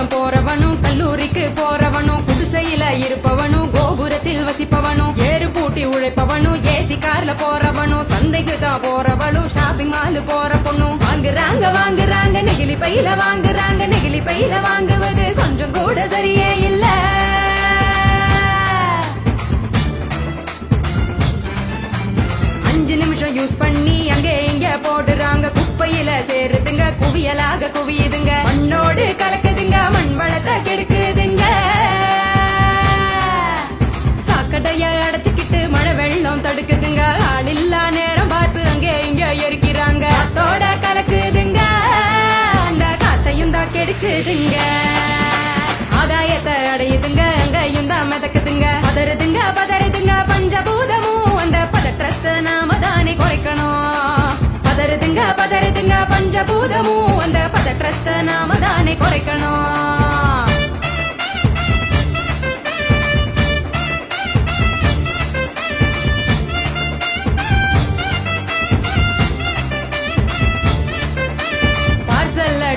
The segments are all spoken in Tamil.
பள்ளிக்கூடம் போறவனும் கல்லூரிக்கு போறவனும் குடிசையில இருப்பவனும் கோபுரத்தில் வசிப்பவனும் ஏறு பூட்டி உழைப்பவனும் ஏசி கார்ல போறவனும் சந்தைக்கு தான் போறவளும் ஷாப்பிங் மால் போற பொண்ணும் வாங்குறாங்க நெகிழி பையில வாங்குறாங்க நெகிழி பையில வாங்குவது கொஞ்சம் கூட சரியே இல்ல. யூஸ் பண்ணி அங்கே இங்க போடுறாங்க குப்பையில சேருதுங்க குவியலாக குவியுதுங்க மண்ணோடு கலக்குதுங்க மண் வளத்தை கெடுக்குதுங்க. சாக்கடைய அடைச்சுக்கிட்டு மழை வெள்ளம் தடுக்குதுங்க ஆள் இல்லா நேரம் பார்த்து அங்கே இங்க எரிக்கிறாங்க காத்தோட கலக்குதுங்க அந்த காத்தையும் தான் கெடுக்குதுங்க. ஆதாயத்தை அடையுதுங்க அங்கையும் தான் மிதக்குதுங்க பதறுதுங்க பஞ்சபூதமும் அந்த பதற்றத்தை நாம தானே குறைக்கணும். பதறுதுங்க பஞ்சபூதமும் அந்த பதற்றத்தை நாம தானே குறைக்கணும்.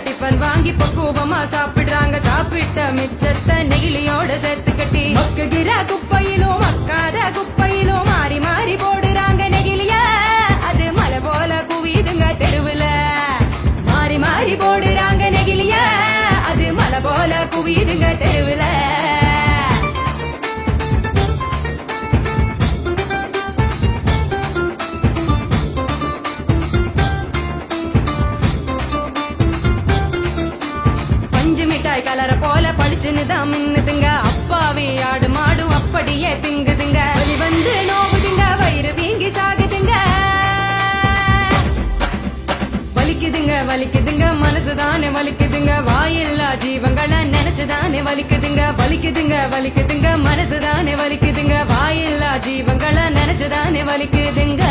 டிஃபன் வாங்கி பக்குவமா சாப்பிடுறாங்க சாப்பிட்ட மிச்சத்தை நெகிழியோட சேர்த்து கட்டி மக்குகிற குப்பையிலும் மக்காத குப்பையிலும் மாறி மாறி போடுறாங்க நெகிழிய அது மலை போல குவியுதுங்க தெருவுல மாறி மாறி போடுறாங்க நெகிழிய அது மலை போல குவியுதுங்க தெருவுல. கலர போல பளிச்சுன்னு தான் மின்னுதுங்க அப்பாவி ஆடு மாடும் அப்படியே திங்குதுங்க வலி வந்து நோவுதுங்க வயிறு வீங்கி சாகுதுங்க வலிக்குதுங்க மனசுதானே வலிக்குதுங்க வாயில்லா ஜீவங்களை நினைச்சுதானே வலிக்குதுங்க மனசுதானே வலிக்குதுங்க வாயில்லா ஜீவங்களை நினைச்சுதானே வலிக்குதுங்க.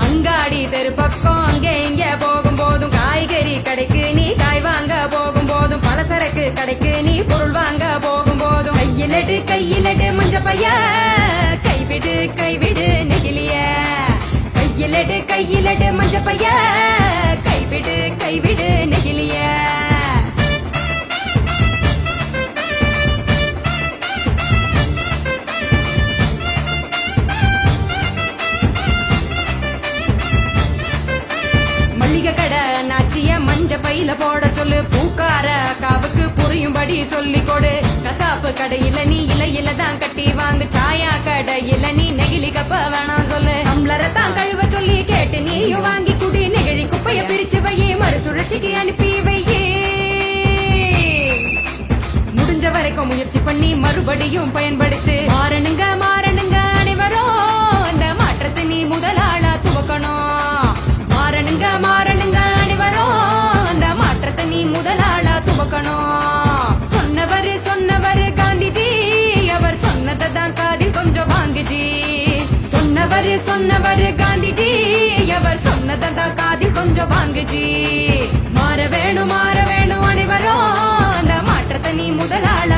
அங்காடி தெரு பக்கம் அங்கே இங்க போகும் போதும் காய்கறி கடைக்கு நீ காய் வாங்க போகும் போதும் பலசரக்கு கடைக்கு நீ பொருள் வாங்க போகும் போதும் கையிலட்டு மஞ்ச பைய கைவிடு நெகிழிய கையிலட்டு மஞ்ச பைய கைவிடு நெகிழிய. கடை நாச்சிய மஞ்ச பையில போட சொல்லு பூக்கார காவுக்கு புரியும்படி சொல்லி கொடு கசாப்பு கடையில நீ இலையில தான் கட்டி வாங்கு சாயா கடையில நீ நெகிழி கப்ப வேணாம் சொல்லு டம்ளரை தான் கழுவ சொல்லி கேட்டு நீயும் வாங்கி குடி நெகிழி குப்பைய பிரிச்சு வையே மறுசுழற்சிக்கு அனுப்பி வையே. முடிஞ்ச வரைக்கும் முயற்சி பண்ணி மறுபடியும் பயன்படுத்து மாறணுங்க அனைவரும் அந்த மாற்றத்தை நீ முதலாளா துவக்கணும். மாறணுங்க அனைவரும் அந்த மாற்றத்தை நீ முதலாளா துவக்கணும். சொன்னவர் காந்திஜி அவர் சொன்னதை தான் காதில் கொஞ்சம் வாங்குஜி சொன்னவர் காந்திஜி அவர் சொன்னதை தான் காதில் கொஞ்சம் வாங்குஜி. மாற வேணும் அனைவரும் அந்த மாற்றத்தை நீ முதலாளா